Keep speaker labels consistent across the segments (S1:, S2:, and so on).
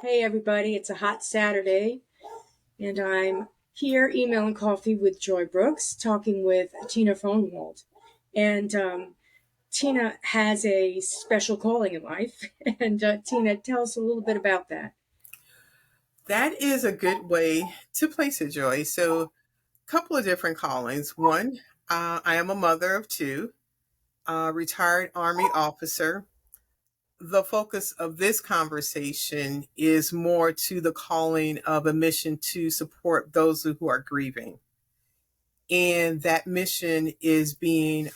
S1: Hey everybody, it's a hot Saturday, and I'm here emailing coffee with Joy Brooks, talking with Tina Fornwald. And Tina has a special calling in life. And Tina, tell us a little bit about that.
S2: That is a good way to place it, Joy. So, a couple of different callings. One, I am a mother of two, retired Army officer. The focus of this conversation is more to the calling of a mission to support those who are grieving. And that mission is being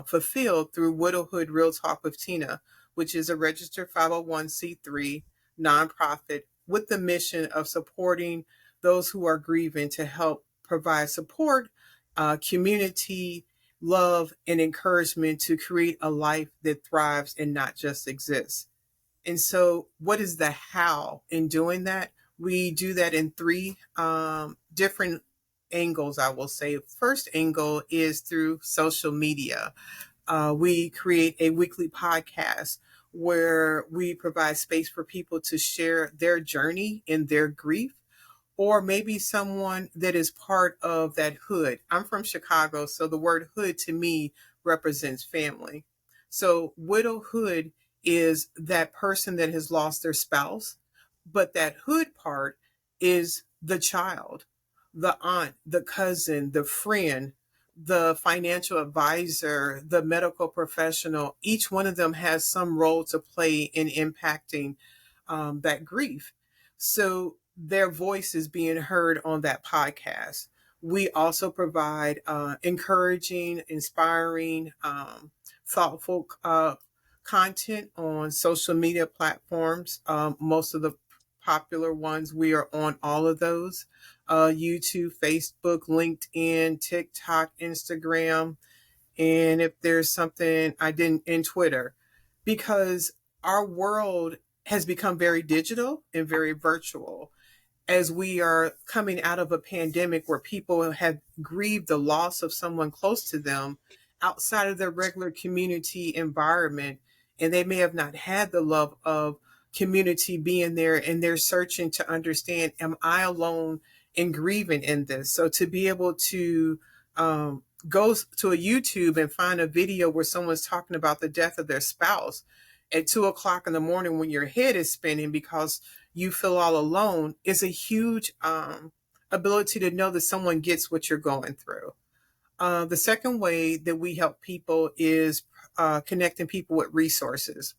S2: fulfilled through Widowhood Real Talk with Tina, which is a registered 501c3 nonprofit with the mission of supporting those who are grieving to help provide support, community, love, and encouragement to create a life that thrives and not just exists. And so, what is the how in doing that? We do that in three different angles, I will say. First angle is through social media. We create a weekly podcast where we provide space for people to share their journey in their grief, or maybe someone that is part of that hood. I'm from Chicago, so the word hood to me represents family. So widowhood is that person that has lost their spouse, but that hood part is the child, the aunt, the cousin, the friend, the financial advisor, the medical professional. Each one of them has some role to play in impacting that grief. So their voice is being heard on that podcast. We also provide encouraging, inspiring, thoughtful content on social media platforms. Most of the popular ones, we are on all of those: YouTube, Facebook, LinkedIn, TikTok, Instagram, and if there's something I didn't, in Twitter, because our world has become very digital and very virtual as we are coming out of a pandemic where people have grieved the loss of someone close to them outside of their regular community environment. And they may have not had the love of community being there, and they're searching to understand, am I alone in grieving in this? So to be able to go to a YouTube and find a video where someone's talking about the death of their spouse at 2 o'clock in the morning when your head is spinning because you feel all alone is a huge ability to know that someone gets what you're going through. The second way that we help people is connecting people with resources,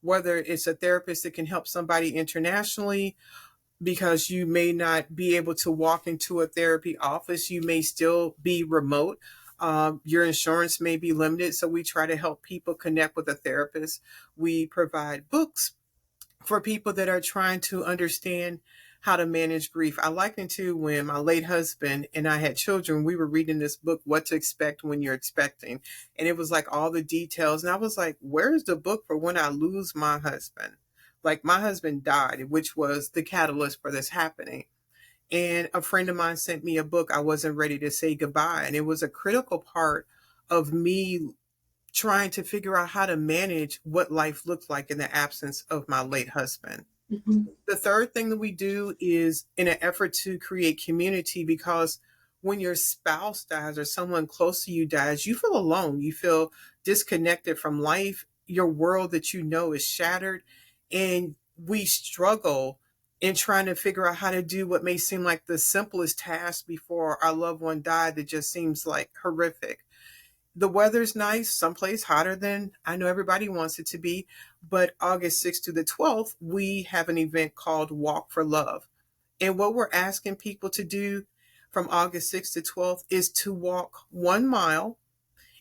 S2: whether it's a therapist that can help somebody internationally because you may not be able to walk into a therapy office. You may still be remote. Your insurance may be limited. So we try to help people connect with a therapist. We provide books for people that are trying to understand how to manage grief. I liken to when my late husband and I had children, we were reading this book, What to Expect When You're Expecting. And it was like all the details. And I was like, where's the book for when I lose my husband? Like my husband died, which was the catalyst for this happening. And a friend of mine sent me a book. I wasn't ready to say goodbye. And it was a critical part of me trying to figure out how to manage what life looked like in the absence of my late husband.
S1: Mm-hmm.
S2: The third thing that we do is in an effort to create community, because when your spouse dies or someone close to you dies, you feel alone. You feel disconnected from life. Your world that you know is shattered. And we struggle in trying to figure out how to do what may seem like the simplest task before our loved one died that just seems like horrific. The weather's nice, someplace hotter than I know everybody wants it to be. But August 6th to the 12th, we have an event called Walk for Love. And what we're asking people to do from August 6th to 12th is to walk 1 mile.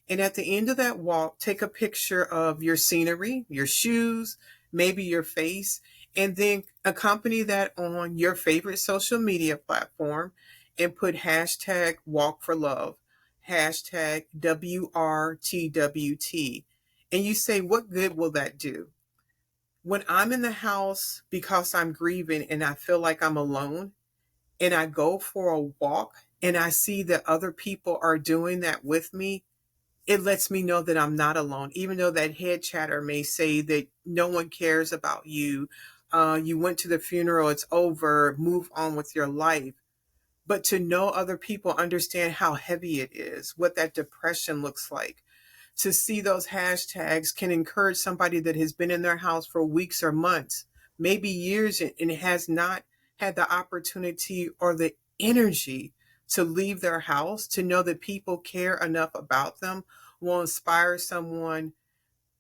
S2: And at the end of that walk, take a picture of your scenery, your shoes, maybe your face, and then accompany that on your favorite social media platform and put hashtag walk for love, hashtag WRTWT. And you say, what good will that do? When I'm in the house because I'm grieving and I feel like I'm alone, and I go for a walk and I see that other people are doing that with me, it lets me know that I'm not alone, even though that head chatter may say that no one cares about you. You went to the funeral, it's over, move on with your life. But to know other people understand how heavy it is, what that depression looks like, to see those hashtags can encourage somebody that has been in their house for weeks or months, maybe years, and has not had the opportunity or the energy to leave their house, to know that people care enough about them will inspire someone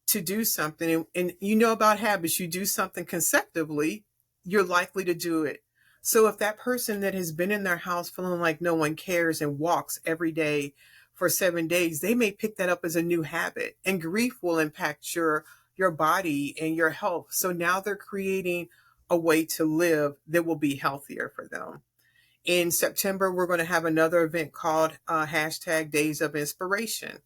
S2: to do something. And you know about habits, you do something consecutively, you're likely to do it. So if that person that has been in their house feeling like no one cares and walks every day for 7 days, they may pick that up as a new habit. And grief will impact your body and your health. So now they're creating a way to live that will be healthier for them. In September, we're going to have another event called hashtag Days of Inspiration.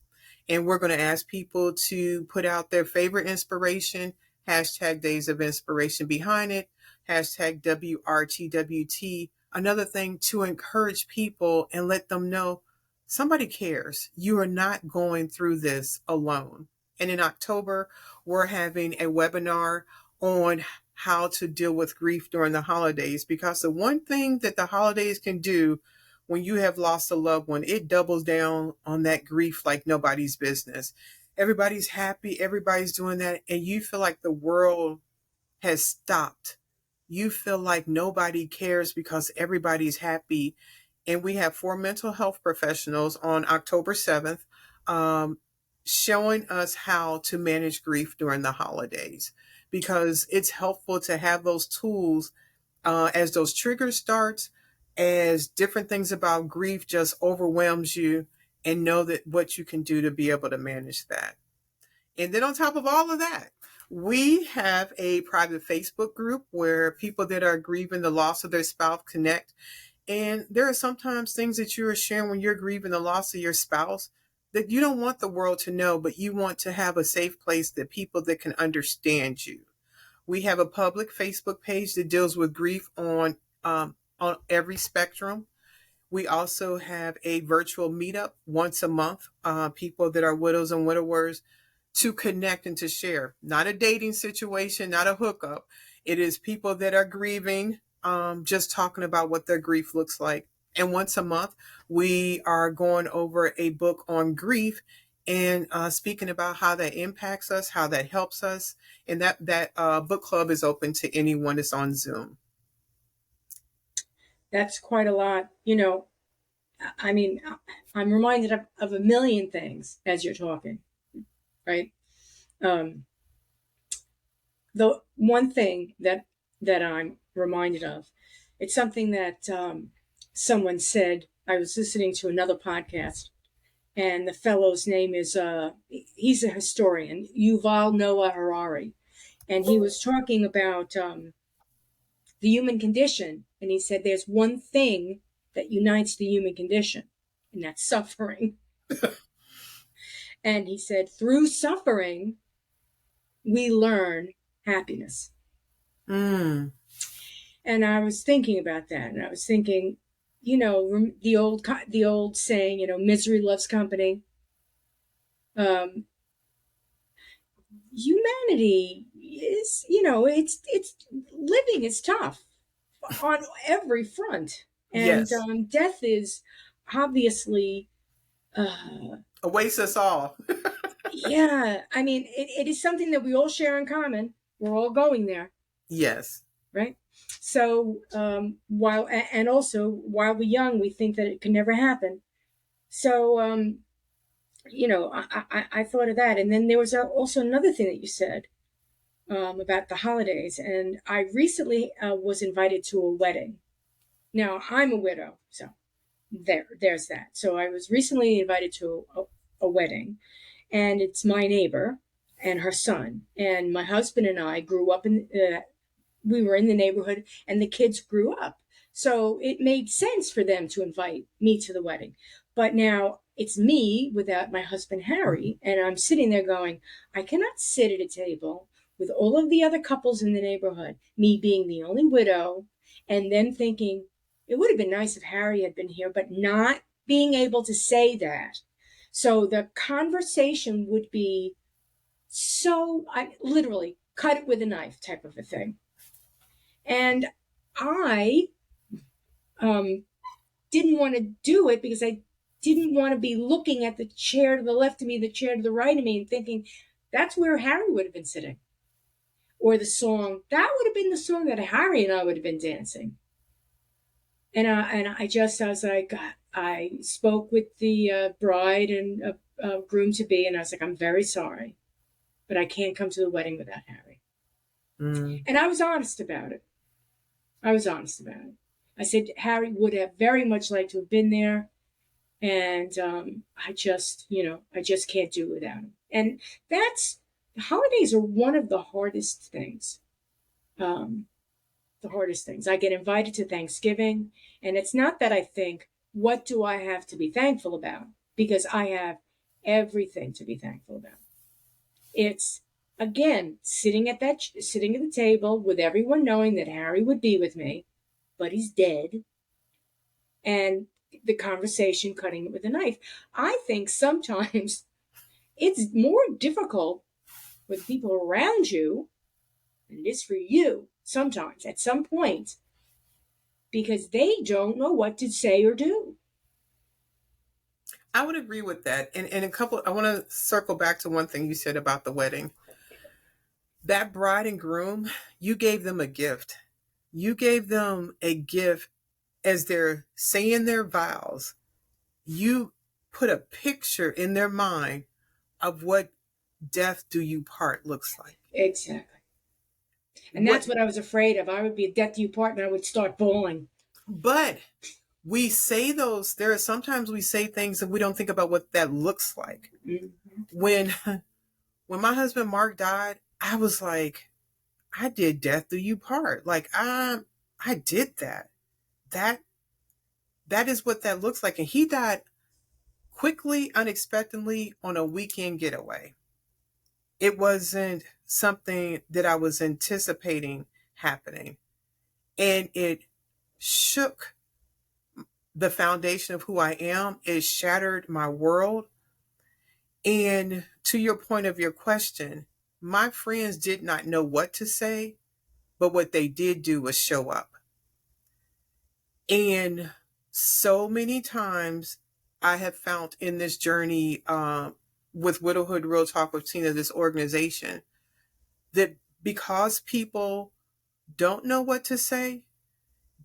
S2: And we're going to ask people to put out their favorite inspiration, hashtag Days of Inspiration behind it, hashtag WRTWT. Another thing to encourage people and let them know somebody cares. You are not going through this alone. And in October, we're having a webinar on how to deal with grief during the holidays, because the one thing that the holidays can do when you have lost a loved one, it doubles down on that grief like nobody's business. Everybody's happy, everybody's doing that, and you feel like the world has stopped. You feel like nobody cares because everybody's happy. And we have 4 mental health professionals on October 7th, showing us how to manage grief during the holidays, because it's helpful to have those tools as those triggers start, as different things about grief just overwhelms you, and know that what you can do to be able to manage that. And then on top of all of that, we have a private Facebook group where people that are grieving the loss of their spouse connect. And there are sometimes things that you are sharing when you're grieving the loss of your spouse that you don't want the world to know, but you want to have a safe place that people that can understand you. We have a public Facebook page that deals with grief on every spectrum. We also have a virtual meetup once a month, people that are widows and widowers, to connect and to share. Not a dating situation, not a hookup. It is people that are grieving, just talking about what their grief looks like. And once a month, we are going over a book on grief and speaking about how that impacts us, how that helps us. And that book club is open to anyone that's on Zoom.
S1: That's quite a lot. I mean, I'm reminded of a million things as you're talking, right? Um, the one thing that I'm reminded of, it's something that someone said. I was listening to another podcast, and the fellow's name is he's a historian, Yuval Noah Harari, and he was talking about the human condition, and he said there's one thing that unites the human condition, and that's suffering. And he said through suffering we learn happiness.
S2: Mm.
S1: And I was thinking about that, and I was thinking, the old saying, misery loves company. Humanity is, it's living is tough on every front, and
S2: Yes.
S1: death is obviously, uh,
S2: Awaits us all.
S1: yeah. I mean, it is something that we all share in common. We're all going there,
S2: Yes.
S1: right? So while and also while we're young, we think that it can never happen. So I thought of that, and then there was also another thing that you said about the holidays, and I recently was invited to a wedding. Now I'm a widow, so there's that. So I was recently invited to a wedding, and it's my neighbor and her son, and my husband and I grew up in we were in the neighborhood, and the kids grew up. So it made sense for them to invite me to the wedding. But now it's me without my husband, Harry, and I'm sitting there going, I cannot sit at a table with all of the other couples in the neighborhood, me being the only widow, and then thinking, it would have been nice if Harry had been here, but not being able to say that. So the conversation would be so, I literally cut it with a knife type of a thing. And I um, didn't want to do it because I didn't want to be looking at the chair to the left of me, the chair to the right of me, and thinking that's where Harry would have been sitting. Or the song, that would have been the song that Harry and I would have been dancing. I was like, I spoke with the bride and groom to be, and I was like, I'm very sorry, but I can't come to the wedding without Harry.
S2: Mm.
S1: And I was honest about it. I was honest about it. I said Harry would have very much liked to have been there, and I just can't do it without him. And that's holidays are one of the hardest things. Um, the hardest things. I get invited to Thanksgiving, and it's not that I think, what do I have to be thankful about? Because I have everything to be thankful about. It's again sitting at the table with everyone knowing that Harry would be with me, but he's dead, and the conversation cutting it with a knife. I think sometimes it's more difficult with people around you than it is for you sometimes at some point because they don't know what to say or do.
S2: I would agree with that. And a couple, I want to circle back to one thing you said about the wedding. That bride and groom, you gave them a gift. You gave them a gift as they're saying their vows. You put a picture in their mind of what death do you part looks like.
S1: Exactly. And
S2: What,
S1: that's what I was afraid of. I would be a death to you partner. I would start bawling.
S2: but we say those, there are sometimes we say things and we don't think about what that looks like.
S1: Mm-hmm.
S2: When when my husband Mark died, I was like, I did death do you part. Like I did that. That that is what that looks like. And he died quickly, unexpectedly on a weekend getaway. It wasn't something that I was anticipating happening. And it shook the foundation of who I am. It shattered my world. And to your point of your question, my friends did not know what to say, but what they did do was show up. And so many times I have found in this journey with Widowhood Real Talk with Tina, this organization, that because people don't know what to say,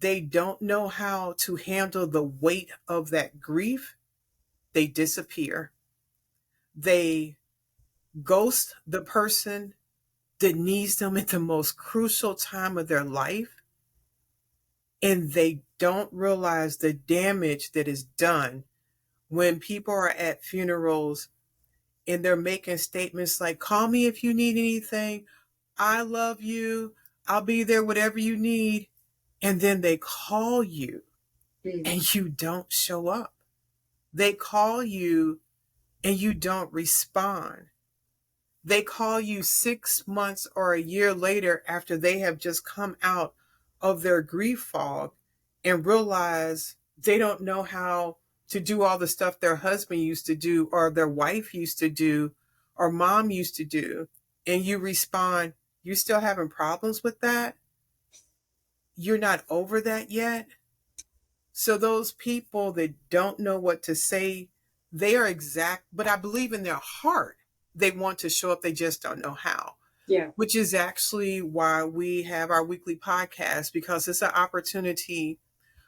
S2: they don't know how to handle the weight of that grief, they disappear. They ghost the person that needs them at the most crucial time of their life. And they don't realize the damage that is done when people are at funerals and they're making statements like, call me if you need anything. I love you. I'll be there, whatever you need. And then they call you
S1: Mm.
S2: and you don't show up. They call you and you don't respond. They call you 6 months or a year later after they have just come out of their grief fog and realize they don't know how to do all the stuff their husband used to do or their wife used to do or mom used to do. And you respond, you still having problems with that? You're not over that yet? So those people that don't know what to say, they are exact, but I believe in their heart they want to show up, they just don't know how.
S1: Yeah.
S2: Which is actually why we have our weekly podcast, because it's an opportunity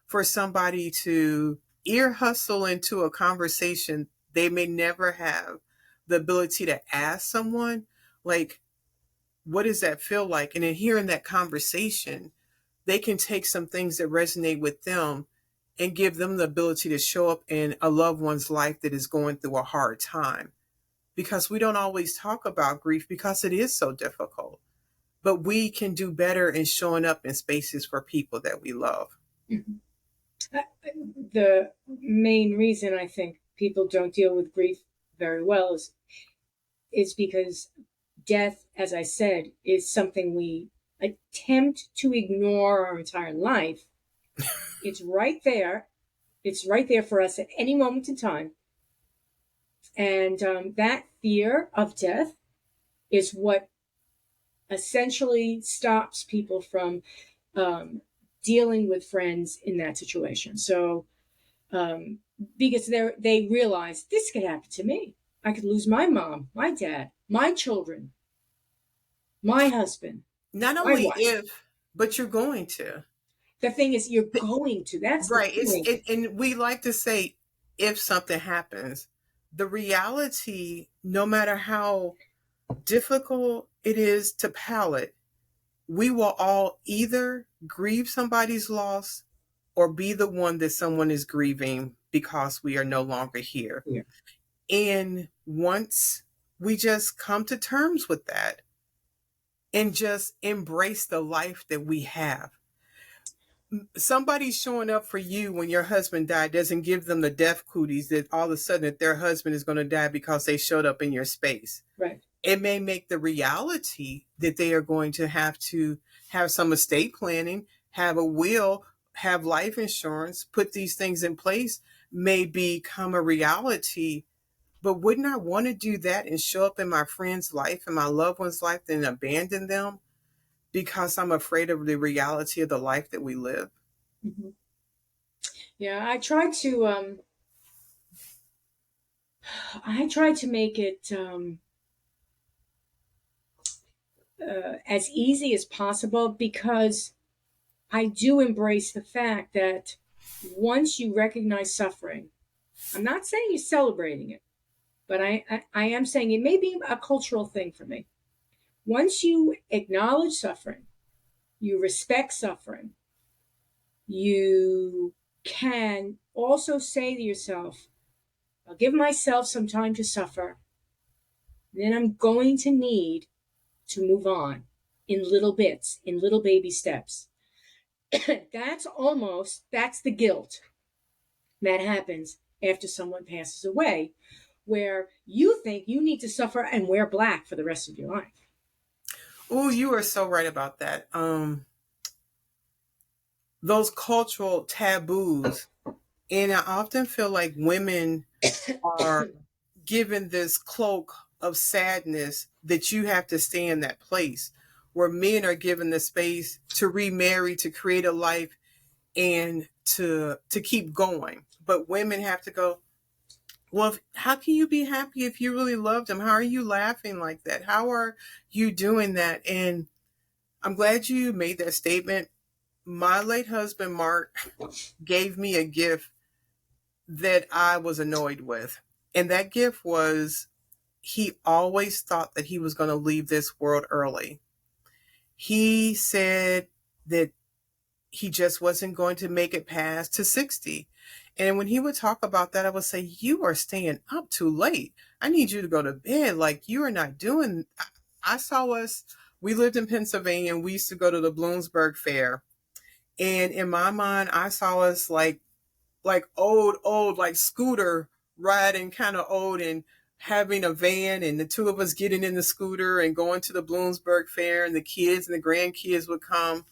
S2: for somebody to ear hustle into a conversation they may never have the ability to ask someone, like, what does that feel like? And in hearing that conversation, they can take some things that resonate with them and give them the ability to show up in a loved one's life that is going through a hard time. Because we don't always talk about grief because it is so difficult. But we can do better in showing up in spaces for people that we love.
S1: Mm-hmm. The main reason I think people don't deal with grief very well is because death, as I said, is something we attempt to ignore our entire life. It's right there. It's right there for us at any moment in time. And that fear of death is what essentially stops people from um, dealing with friends in that situation. So um, because they realize this could happen to me. I could lose my mom, my dad, my children, my husband,
S2: Not
S1: my
S2: only
S1: wife.
S2: if, but you're going to.
S1: The thing is, you're going to. That's the
S2: Right.
S1: point.
S2: And we like to say if something happens. The reality, no matter how difficult it is to palate, we will all either grieve somebody's loss or be the one that someone is grieving because we are no longer here.
S1: Yeah.
S2: And once we just come to terms with that and just embrace the life that we have, somebody showing up for you when your husband died doesn't give them the death cooties that all of a sudden that their husband is going to die because they showed up in your space.
S1: Right.
S2: It may make the reality that they are going to have some estate planning, have a will, have life insurance, put these things in place may become a reality. But wouldn't I want to do that and show up in my friend's life and my loved one's life and abandon them because I'm afraid of the reality of the life that we live?
S1: Mm-hmm. Yeah, I try to make it as easy as possible because I do embrace the fact that once you recognize suffering, I'm not saying you're celebrating it, but I am saying it may be a cultural thing for me. Once you acknowledge suffering, you respect suffering, you can also say to yourself, I'll give myself some time to suffer, then I'm going to need to move on in little bits, in little baby steps. That's the guilt that happens after someone passes away, where you think you need to suffer and wear black for the rest of your life.
S2: Oh, you are so right about that. Those cultural taboos, and I often feel like women are given this cloak of sadness that you have to stay in that place, where men are given the space to remarry, to create a life, and to keep going. But women have to go, well, how can you be happy if you really loved him? How are you laughing like that? How are you doing that? And I'm glad you made that statement. My late husband, Mark, gave me a gift that I was annoyed with. And that gift was he always thought that he was going to leave this world early. He said that he just wasn't going to make it past to 60. And when he would talk about that, I would say, you are staying up too late. I need you to go to bed. Like, you are not doing. I saw us, we lived in Pennsylvania and we used to go to the Bloomsburg Fair. And in my mind, I saw us like old, like scooter riding kind of old and having a van and the two of us getting in the scooter and going to the Bloomsburg Fair and the kids and the grandkids would come.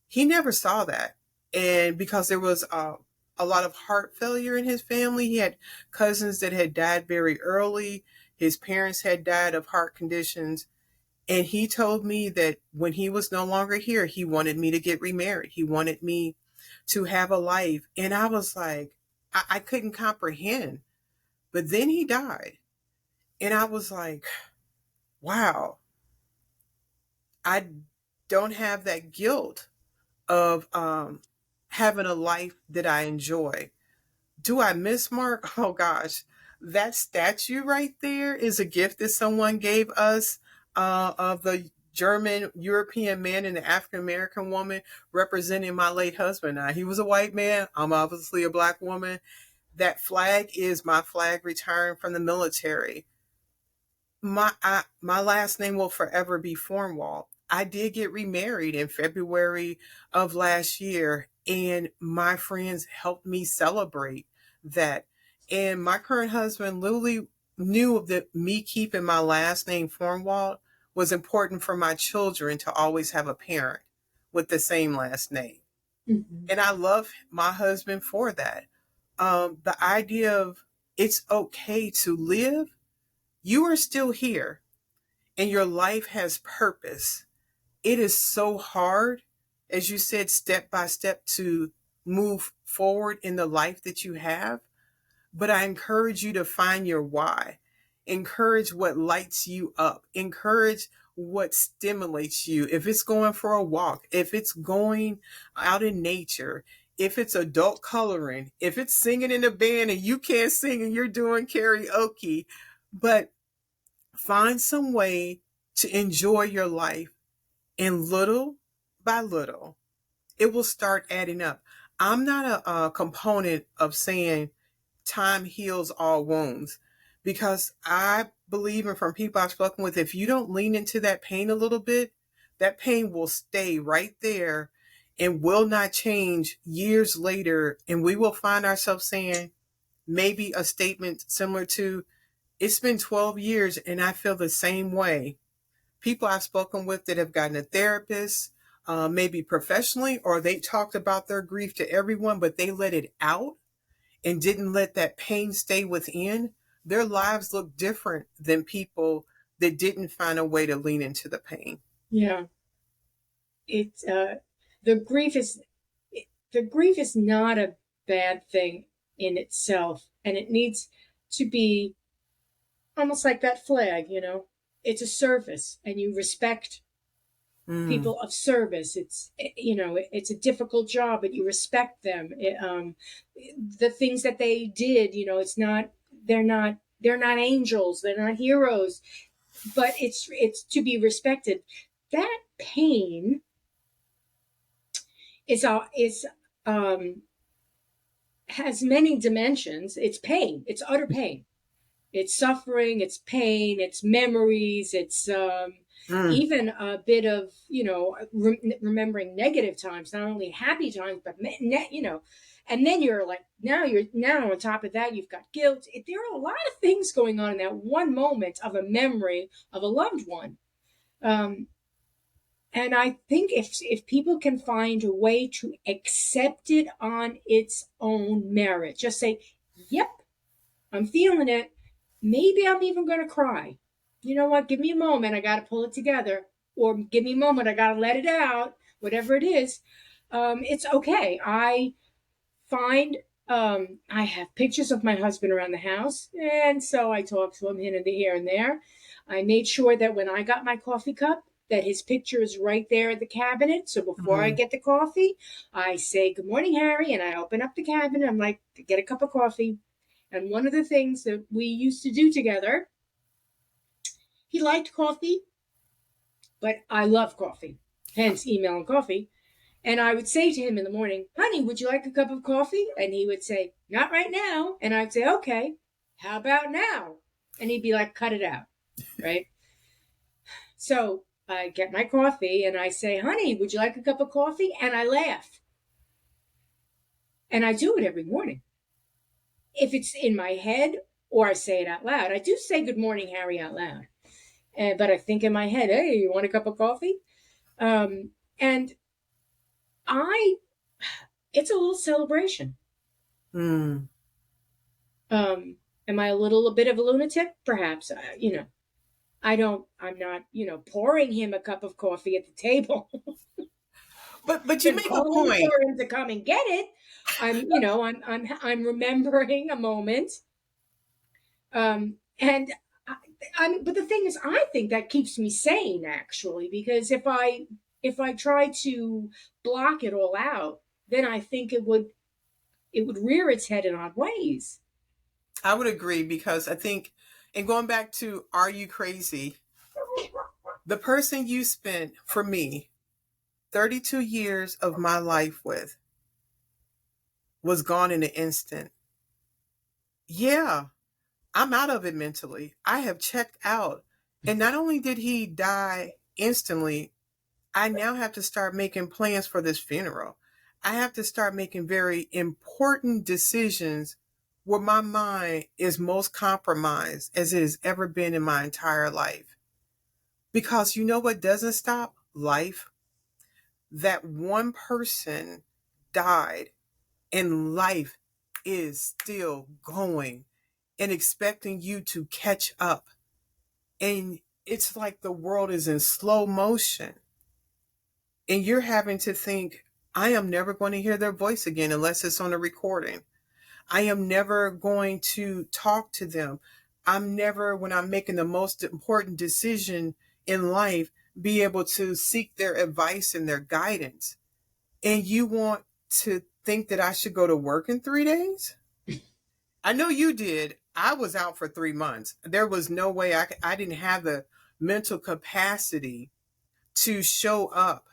S2: He never saw that. And because there was a lot of heart failure in his family, he had cousins that had died very early. His parents had died of heart conditions. And he told me that when he was no longer here, he wanted me to get remarried. He wanted me to have a life. And I was like, I couldn't comprehend. But then he died. And I was like, wow, I don't have that guilt of having a life that I enjoy. Do I miss Mark? Oh gosh, that statue right there is a gift that someone gave us of the German European man and the African American woman representing my late husband. Now, he was a white man. I'm obviously a black woman. That flag is my flag retiring from the military. My last name will forever be Fornwald. I did get remarried in February of last year, and my friends helped me celebrate that. And my current husband literally knew that me keeping my last name Fornwald was important for my children to always have a parent with the same last name.
S1: Mm-hmm.
S2: And I love my husband for that. The idea of it's okay to live, you are still here and your life has purpose. It is so hard as you said, step by step to move forward in the life that you have. But I encourage you to find your why. Encourage what lights you up. Encourage what stimulates you. If it's going for a walk, if it's going out in nature, if it's adult coloring, if it's singing in a band and you can't sing and you're doing karaoke, but find some way to enjoy your life, and little by little, it will start adding up. I'm not a component of saying time heals all wounds, because I believe, and from people I've spoken with, if you don't lean into that pain a little bit, that pain will stay right there and will not change years later. And we will find ourselves saying maybe a statement similar to, it's been 12 years and I feel the same way. People I've spoken with that have gotten a therapist, maybe professionally, or they talked about their grief to everyone, but they let it out and didn't let that pain stay within, their lives look different than people that didn't find a way to lean into the pain.
S1: Yeah. It's the grief is the grief is not a bad thing in itself, and it needs to be almost like that flag, you know. It's a service, and you respect
S2: Mm.
S1: people of service. It's, you know, it's a difficult job, but you respect them. The things that they did, you know, it's not, they're not angels, they're not heroes, but it's to be respected. That pain is um has many dimensions. It's pain. It's utter pain. It's suffering. It's pain. It's memories. It's
S2: Mm.
S1: even a bit of, you know, remembering negative times, not only happy times, but you know. And then you're like, now on top of that, you've got guilt. There are a lot of things going on in that one moment of a memory of a loved one. Um, and I think if people can find a way to accept it on its own merit, just say, "Yep, I'm feeling it. Maybe I'm even going to cry. You know what? Give me a moment. I got to pull it together, or give me a moment. I got to let it out. Whatever it is, it's okay. I have pictures of my husband around the house, and so I talk to him here and there. I made sure that when I got my coffee cup, that his picture is right there at the cabinet. So before I
S2: Mm.
S1: get the coffee, I say, "Good morning, Harry," and I open up the cabinet. I'm like, "Get a cup of coffee." And one of the things that we used to do together, he liked coffee, but I love coffee, hence email and coffee. And I would say to him in the morning, "Honey, would you like a cup of coffee?" And he would say, "Not right now." And I'd say, "Okay, how about now?" And he'd be like, "Cut it out." Right. So I get my coffee and I say, "Honey, would you like a cup of coffee?" And I laugh. And I do it every morning. If it's in my head or I say it out loud, I do say "Good morning, Harry" out loud. But I think in my head, "Hey, you want a cup of coffee?" And I, it's a little celebration.
S2: Mm.
S1: Am I a bit of a lunatic? Perhaps. You know, I'm not, you know, pouring him a cup of coffee at the table
S2: But you
S1: and
S2: make a
S1: calling
S2: point.
S1: for him to come and get it. You know, I'm remembering a moment. And I mean, but the thing is, I think that keeps me sane actually, because if I try to block it all out, then I think it would rear its head in odd ways.
S2: I would agree, because I think, and going back to Are You Crazy? The person you spent, for me, 32 years of my life with was gone in an instant. Yeah, I'm out of it mentally. I have checked out. And not only did he die instantly, I now have to start making plans for this funeral. I have to start making very important decisions where my mind is most compromised as it has ever been in my entire life. Because you know what doesn't stop? Life. That one person died and life is still going and expecting you to catch up. And it's like the world is in slow motion. And you're having to think, I am never going to hear their voice again unless it's on a recording. I am never going to talk to them. I'm never, when I'm making the most important decision in life, be able to seek their advice and their guidance. And you want to think that I should go to work in 3 days? I know you did. I was out for 3 months. There was no way I didn't have the mental capacity to show up.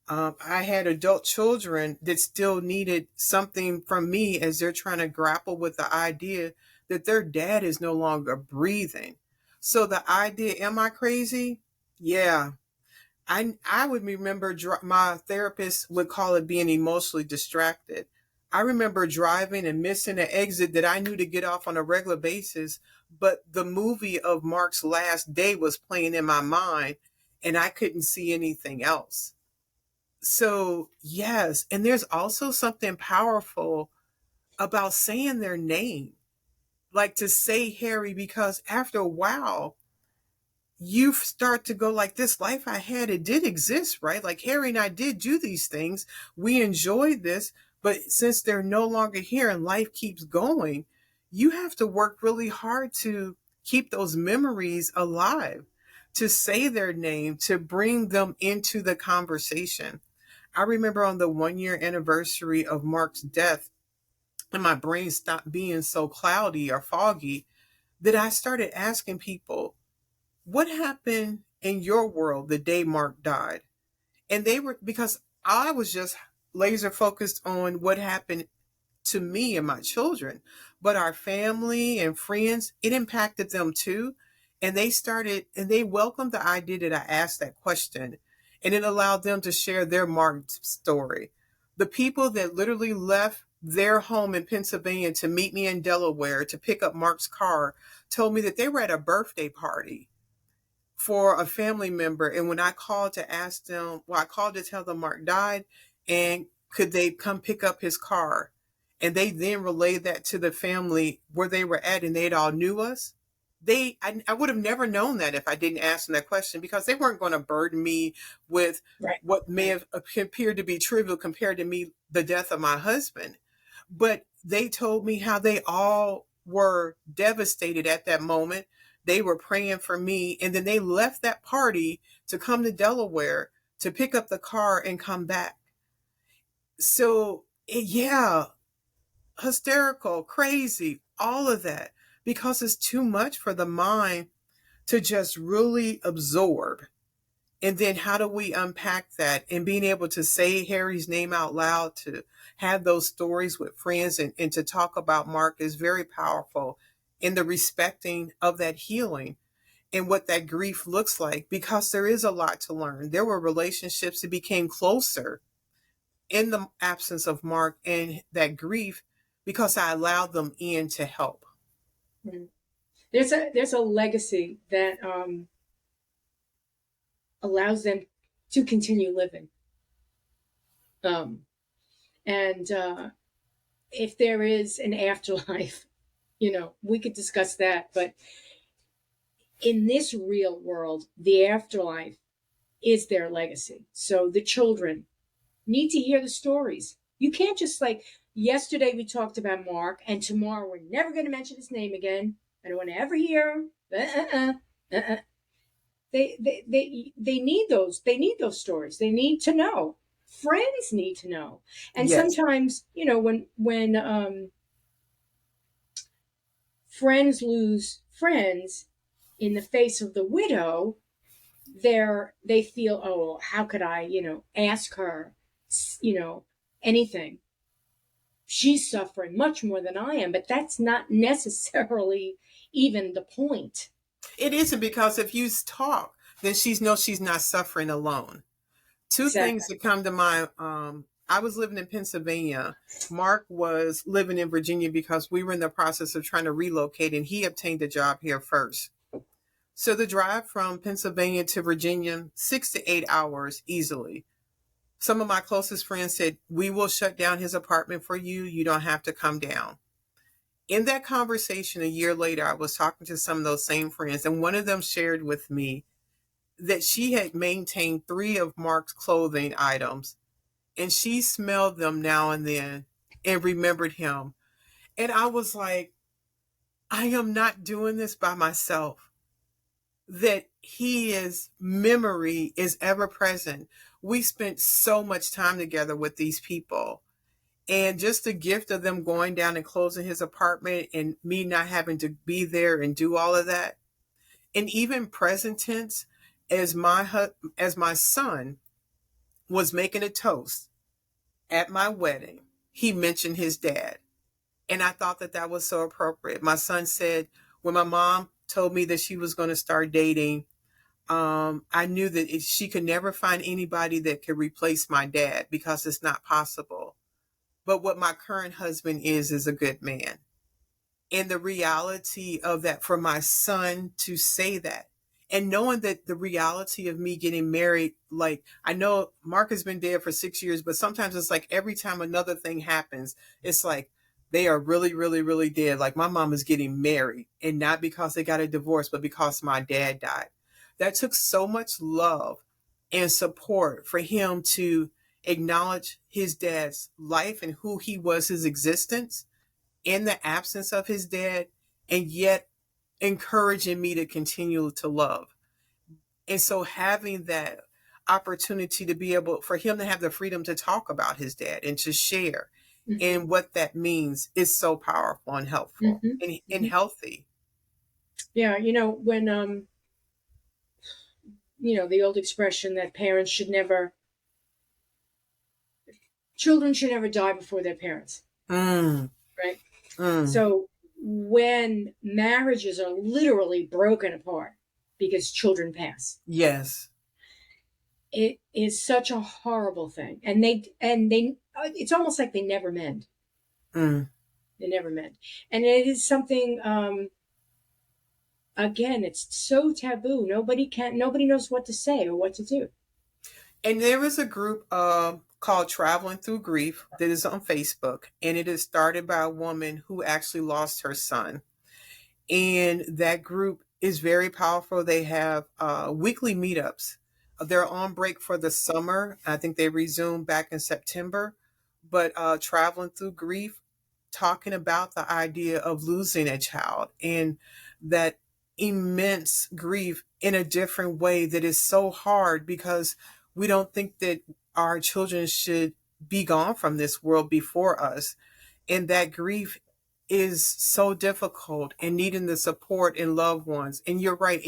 S2: I had adult children that still needed something from me as they're trying to grapple with the idea that their dad is no longer breathing. So the idea, am I crazy? Yeah. I would remember my therapist would call it being emotionally distracted. I remember driving and missing an exit that I knew to get off on a regular basis, but the movie of Mark's last day was playing in my mind and I couldn't see anything else. So, yes, and there's also something powerful about saying their name, like to say Harry, because after a while, you start to go like, this life I had, it did exist, right? Like Harry and I did do these things. We enjoyed this, but since they're no longer here and life keeps going, you have to work really hard to keep those memories alive, to say their name, to bring them into the conversation. I remember on the 1 year anniversary of Mark's death, and my brain stopped being so cloudy or foggy that I started asking people, what happened in your world the day Mark died? And they were, because I was just laser focused on what happened to me and my children, but our family and friends, it impacted them too. And they welcomed the idea that I asked that question, and it allowed them to share their Mark story. The people that literally left their home in Pennsylvania to meet me in Delaware to pick up Mark's car told me that they were at a birthday party for a family member. And when I called to ask them, well, I called to tell them Mark died and could they come pick up his car? And they then relayed that to the family where they were at, and they'd all knew us. I would have never known that if I didn't ask them that question, because they weren't going to burden me with
S1: Right.
S2: what may have appeared to be trivial compared to me, the death of my husband. But they told me how they all were devastated at that moment. They were praying for me. And then they left that party to come to Delaware to pick up the car and come back. So, yeah, hysterical, crazy, all of that, because it's too much for the mind to just really absorb. And then how do we unpack that, and being able to say Harry's name out loud, to have those stories with friends, and to talk about Mark is very powerful in the respecting of that healing and what that grief looks like, because there is a lot to learn. There were relationships that became closer in the absence of Mark and that grief because I allowed them in to help.
S1: Mm. There's a legacy that allows them to continue living. Um, and if there is an afterlife, we could discuss that. But in this real world, the afterlife is their legacy. So the children need to hear the stories. You can't just, like, yesterday we talked about Mark, and tomorrow we're never going to mention his name again. I don't want to ever hear him. They need those. They need those stories. They need to know. Friends need to know. And
S2: Yes.
S1: sometimes, when friends lose friends in the face of the widow, they feel, oh, how could I, ask her, anything. She's suffering much more than I am, but that's not necessarily even the point.
S2: It isn't, because if you talk, then she's not suffering alone. Two
S1: Exactly.
S2: things that come to mind. I was living in Pennsylvania. Mark was living in Virginia because we were in the process of trying to relocate, and he obtained a job here first. So the drive from Pennsylvania to Virginia, 6 to 8 hours easily. Some of my closest friends said, we will shut down his apartment for you. You don't have to come down. In that conversation, a year later, I was talking to some of those same friends, and one of them shared with me that she had maintained three of Mark's clothing items, and she smelled them now and then and remembered him. And I was like, I am not doing this by myself. That his memory is ever present. We spent so much time together with these people. And just the gift of them going down and closing his apartment and me not having to be there and do all of that. And even present tense, as my son was making a toast at my wedding, he mentioned his dad. And I thought that that was so appropriate. My son said, when my mom told me that she was going to start dating, I knew that she could never find anybody that could replace my dad because it's not possible. But what my current husband is a good man. And the reality of that for my son to say that, and knowing that the reality of me getting married, like I know Mark has been dead for 6 years, but sometimes it's like every time another thing happens, it's like they are really, really, really dead. Like my mom is getting married, and not because they got a divorce, but because my dad died. That took so much love and support for him to acknowledge his dad's life and who he was, his existence in the absence of his dad, and yet encouraging me to continue to love. And so having that opportunity to be able for him to have the freedom to talk about his dad and to share
S1: Mm-hmm.
S2: and what that means is so powerful and helpful
S1: Mm-hmm.
S2: and
S1: Mm-hmm.
S2: healthy.
S1: Yeah, when the old expression that children should never die before their parents,
S2: Mm,
S1: right?
S2: mm,
S1: So when marriages are literally broken apart because children pass,
S2: yes.
S1: it is such a horrible thing, and they it's almost like they never mend.
S2: Mm.
S1: They never mend, and it is something. Again, it's so taboo. Nobody knows what to say or what to do.
S2: And there is a group called Traveling Through Grief that is on Facebook, and it is started by a woman who actually lost her son. And that group is very powerful. They have weekly meetups. They're on break for the summer. I think they resume back in September. But Traveling Through Grief, talking about the idea of losing a child and that immense grief in a different way that is so hard because we don't think that our children should be gone from this world before us, and that grief is so difficult and needing the support in loved ones. And you're right,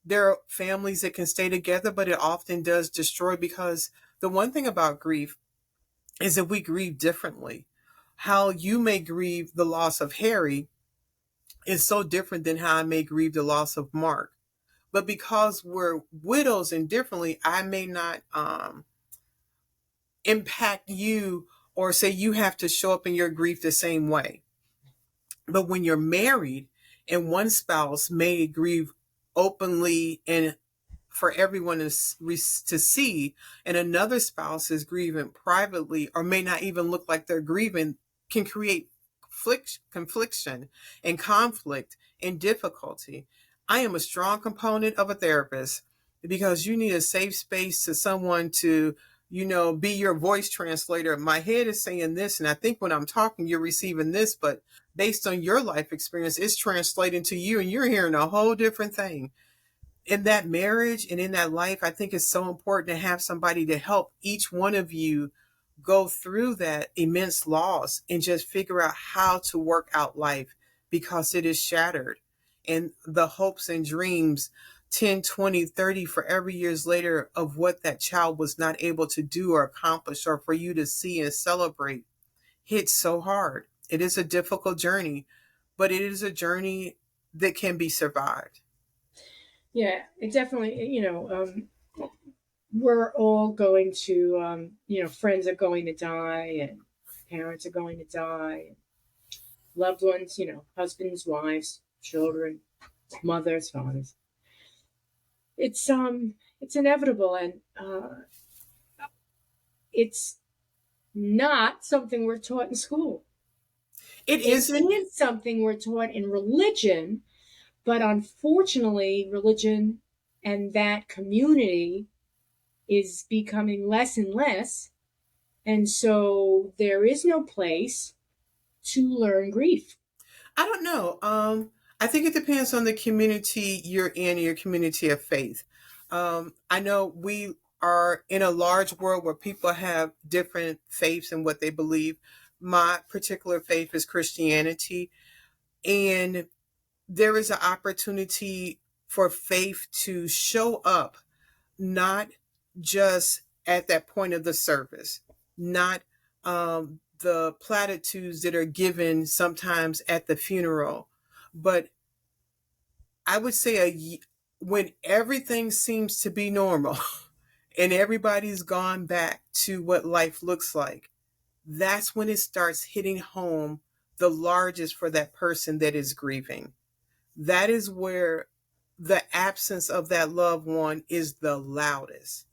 S2: there are families that can stay together, but it often does destroy because the one thing about grief is that we grieve differently. How you may grieve the loss of Harry is so different than how I may grieve the loss of Mark. But because we're widows and differently, I may not impact you or say you have to show up in your grief the same way. But when you're married and one spouse may grieve openly and for everyone to see, and another spouse is grieving privately or may not even look like they're grieving, can create confliction and conflict and difficulty. I am a strong component of a therapist because you need a safe space to someone to, be your voice translator. My head is saying this, and I think when I'm talking, you're receiving this, but based on your life experience, it's translating to you, and you're hearing a whole different thing. In that marriage and in that life, I think it's so important to have somebody to help each one of you go through that immense loss and just figure out how to work out life because it is shattered. And the hopes and dreams 10, 20, 30, forever years later of what that child was not able to do or accomplish or for you to see and celebrate hits so hard. It is a difficult journey, but it is a journey that can be survived.
S1: Yeah, it definitely. We're all going to. Friends are going to die, and parents are going to die, and loved ones. Husbands, wives, children, mothers, fathers. It's inevitable, and it's not something we're taught in school.
S2: It
S1: It
S2: isn't.
S1: is something we're taught in religion, but unfortunately, religion and that community is becoming less and less. And so there is no place to learn grief.
S2: I don't know. I think it depends on the community you're in, your community of faith. I know we are in a large world where people have different faiths and what they believe. My particular faith is Christianity, and there is an opportunity for faith to show up, not just at that point of the service, not the platitudes that are given sometimes at the funeral, but I would say when everything seems to be normal and everybody's gone back to what life looks like, that's when it starts hitting home the largest for that person that is grieving. That is where the absence of that loved one is the loudest,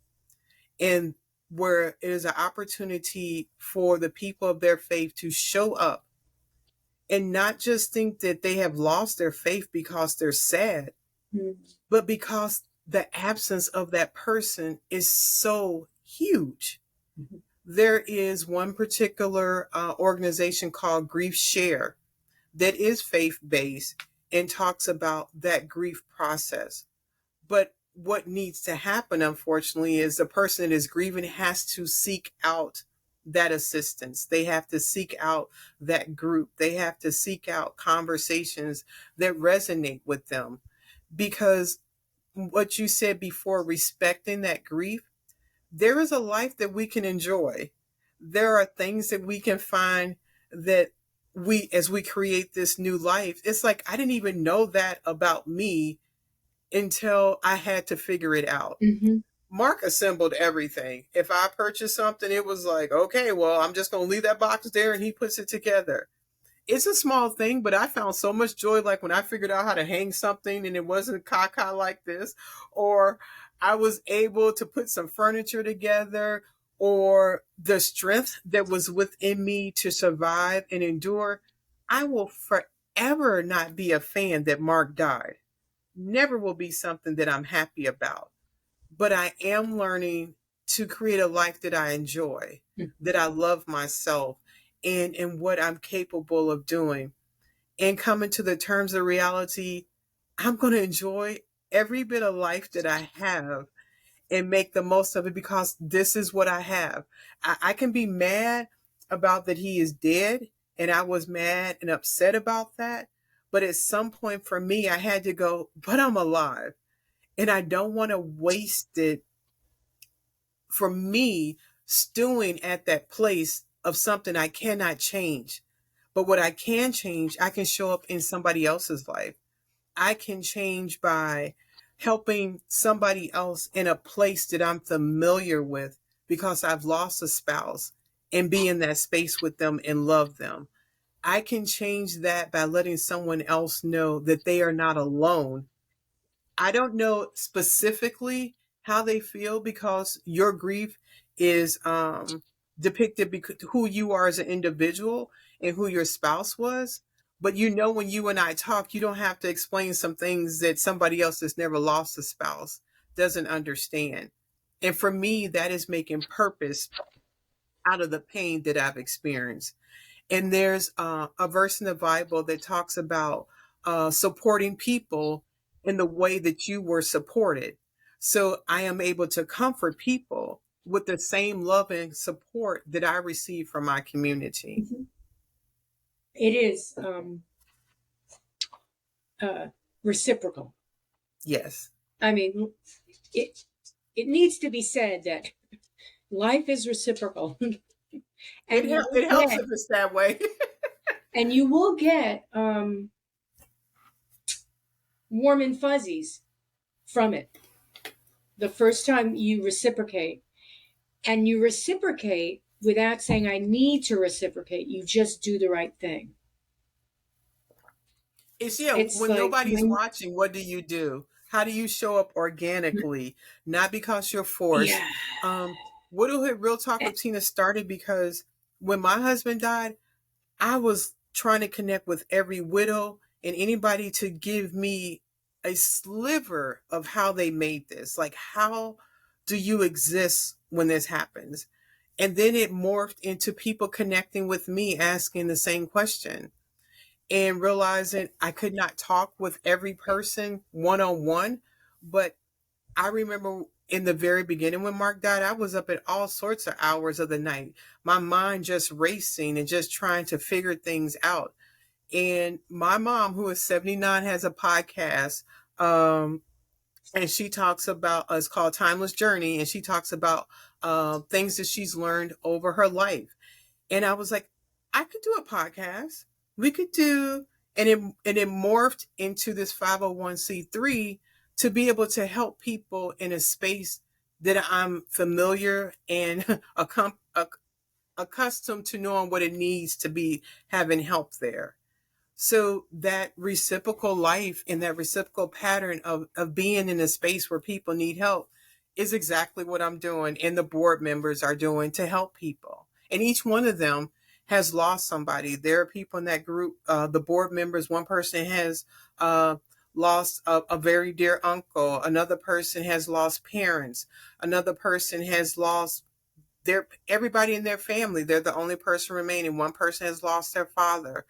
S2: and where it is an opportunity for the people of their faith to show up and not just think that they have lost their faith because they're sad,
S1: Mm-hmm.
S2: but because the absence of that person is so huge. There is one particular organization called Grief Share that is faith based and talks about that grief process. But what needs to happen, unfortunately, is the person that is grieving has to seek out that assistance. They have to seek out that group. They have to seek out conversations that resonate with them. Because what you said before, respecting that grief, there is a life that we can enjoy. There are things that we can find that as we create this new life, it's like, I didn't even know that about me until I had to figure it out.
S1: Mm-hmm.
S2: Mark assembled everything. If I purchased something, it was like, okay, well, I'm just going to leave that box there, and he puts it together. It's a small thing, but I found so much joy, like when I figured out how to hang something and it wasn't caca like this, or I was able to put some furniture together, or the strength that was within me to survive and endure. I will forever not be a fan that Mark died. Never will be something that I'm happy about. But I am learning to create a life that I enjoy, that I love myself and what I'm capable of doing, and coming to the terms of reality. I'm going to enjoy every bit of life that I have and make the most of it, because this is what I have. I can be mad about that he is dead, and I was mad and upset about that. But at some point for me, I had to go, but I'm alive, and I don't want to waste it for me stewing at that place of something I cannot change. But what I can change, I can show up in somebody else's life. I can change by helping somebody else in a place that I'm familiar with because I've lost a spouse, and be in that space with them and love them. I can change that by letting someone else know that they are not alone. I don't know specifically how they feel, because your grief is depicted because who you are as an individual and who your spouse was. But when you and I talk, you don't have to explain some things that somebody else that's never lost a spouse doesn't understand. And for me, that is making purpose out of the pain that I've experienced. And there's a verse in the Bible that talks about supporting people in the way that you were supported. So I am able to comfort people with the same love and support that I receive from my community.
S1: Mm-hmm. It is reciprocal.
S2: Yes.
S1: I mean, it it needs to be said that life is reciprocal, and you will
S2: It helps
S1: get
S2: if it's that way.
S1: and you will get warm and fuzzies from it the first time you reciprocate, and you reciprocate without saying I need to reciprocate. You just do the right thing.
S2: It's, yeah,
S1: It's
S2: when
S1: like
S2: nobody's
S1: when
S2: watching, what do you do? How do you show up organically, not because you're forced?
S1: yeah.
S2: Um, Widowhood Real Talk with Tina started because when my husband died, I was trying to connect with every widow and anybody to give me a sliver of how they made this. Like, how do you exist when this happens? And then it morphed into people connecting with me, asking the same question, and realizing I could not talk with every person one on one. But I remember in the very beginning when Mark died, I was up at all sorts of hours of the night, my mind just racing and just trying to figure things out. And my mom, who is 79, has a podcast. And she talks about, it's called Timeless Journey. And she talks about things that she's learned over her life. And I was like, I could do a podcast. We could do, and it morphed into this 501c3 to be able to help people in a space that I'm familiar and accustomed to knowing what it needs to be having help there. So that reciprocal life and that reciprocal pattern of being in a space where people need help is exactly what I'm doing and the board members are doing to help people. And each one of them has lost somebody. There are people in that group, the board members, one person has lost a very dear uncle. Another person has lost parents. Another person has lost everybody in their family. They're the only person remaining. One person has lost their father.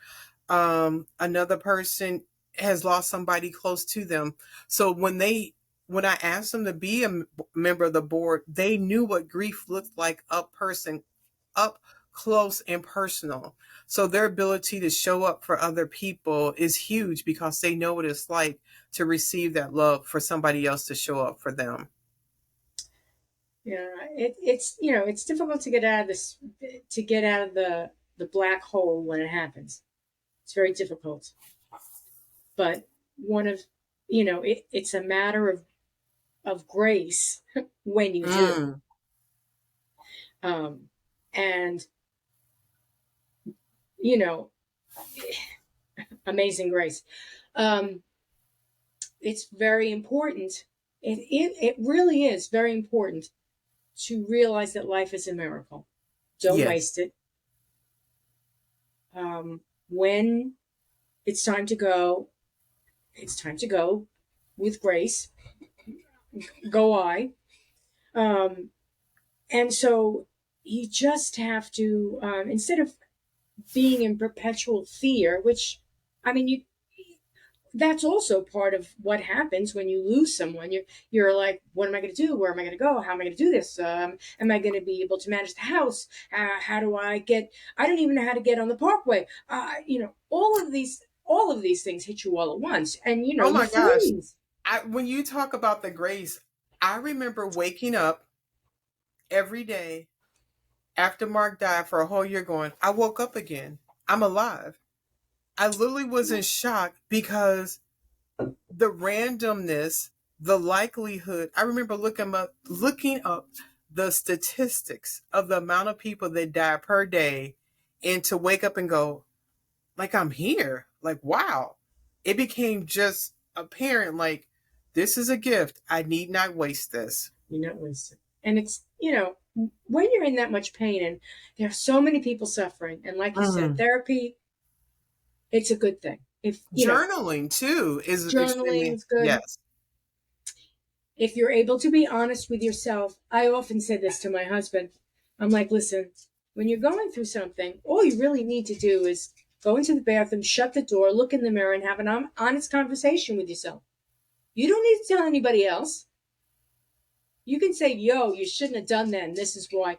S2: Another person has lost somebody close to them. So when I asked them to be a member of the board, they knew what grief looked like up close and personal. So their ability to show up for other people is huge because they know what it's like to receive that love for somebody else to show up for them.
S1: Yeah, it's it's difficult to get out of this, to get out of the black hole when it happens. It's very difficult, but one of it's a matter of grace when you do,
S2: Mm.
S1: um, and you know, amazing grace. Um, it's very important. It really is very important to realize that life is a miracle. Don't
S2: Yes.
S1: waste it. When it's time to go, it's time to go with grace. Go I. Um, and so you just have to, instead of being in perpetual fear, which, I mean, that's also part of what happens when you lose someone. You're like, what am I going to do? Where am I going to go? How am I going to do this? Am I going to be able to manage the house? How do I get? I don't even know how to get on the parkway. All of these things hit you all at once, and
S2: Oh
S1: you
S2: my gosh.
S1: freeze.
S2: When you talk about the grace, I remember waking up every day after Mark died for a whole year going, I woke up again. I'm alive. I literally was in shock because the randomness, the likelihood. I remember looking up the statistics of the amount of people that die per day, and to wake up and go, like, I'm here. Like, wow. It became just apparent, like, this is a gift. I need not waste this.
S1: You're not wasted, and it's when you're in that much pain, and there are so many people suffering, and like you said,
S2: Mm.
S1: therapy, it's a good thing. If
S2: Journaling too is
S1: journaling
S2: extremely,
S1: is good.
S2: yes.
S1: If you're able to be honest with yourself, I often say this to my husband. I'm like, listen, when you're going through something, all you really need to do is go into the bathroom, shut the door, look in the mirror, and have an honest conversation with yourself. You don't need to tell anybody else. You can say, yo, you shouldn't have done that, and this is why.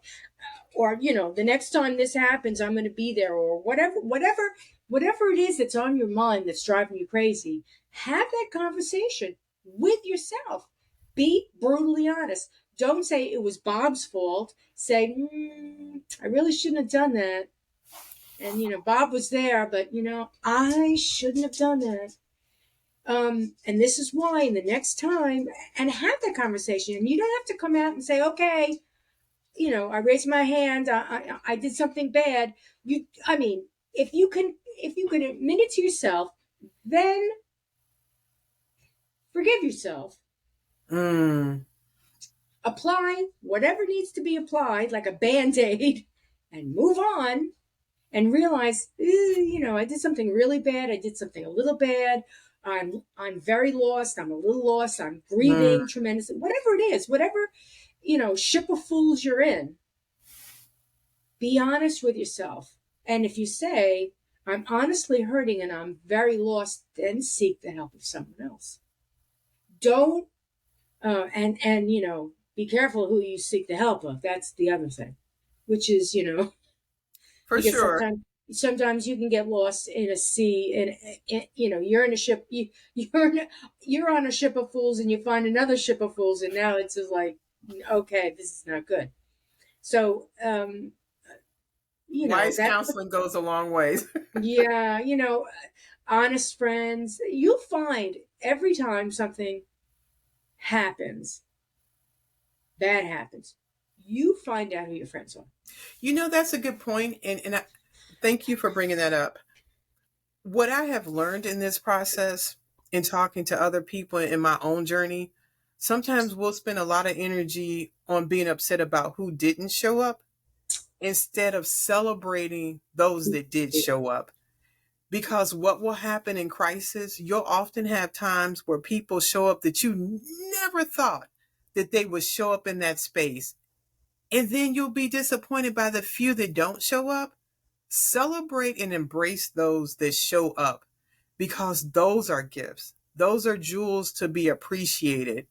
S1: Or, the next time this happens, I'm going to be there, or whatever it is that's on your mind that's driving you crazy. Have that conversation with yourself. Be brutally honest. Don't say it was Bob's fault. Say, I really shouldn't have done that. And, Bob was there, but, I shouldn't have done that. And this is why, and the next time, and have that conversation. And you don't have to come out and say, okay, I raised my hand. I did something bad. I mean, if you can admit it to yourself, then forgive yourself.
S2: Mm.
S1: Apply whatever needs to be applied, like a band-aid, and move on. And realize, I did something really bad. I did something a little bad. I'm very lost. I'm a little lost. I'm
S2: Mm.
S1: grieving tremendously. Whatever it is, whatever, ship of fools you're in, be honest with yourself. And if you say, I'm honestly hurting and I'm very lost, then seek the help of someone else. Don't and be careful who you seek the help of. That's the other thing, which is
S2: For
S1: because
S2: sure.
S1: sometimes you can get lost in a sea, and you're in a ship, you're on a ship of fools, and you find another ship of fools, and now it's just like, okay, this is not good. So
S2: Wise
S1: that,
S2: counseling goes a long ways.
S1: yeah, honest friends, you'll find every time something happens, bad happens, you find out who your friends are.
S2: That's a good point, and thank you for bringing that up. What I have learned in this process, in talking to other people in my own journey, sometimes we'll spend a lot of energy on being upset about who didn't show up instead of celebrating those that did show up. Because what will happen in crisis, you'll often have times where people show up that you never thought that they would show up in that space. And then you'll be disappointed by the few that don't show up. Celebrate and embrace those that show up, because those are gifts. Those are jewels to be appreciated.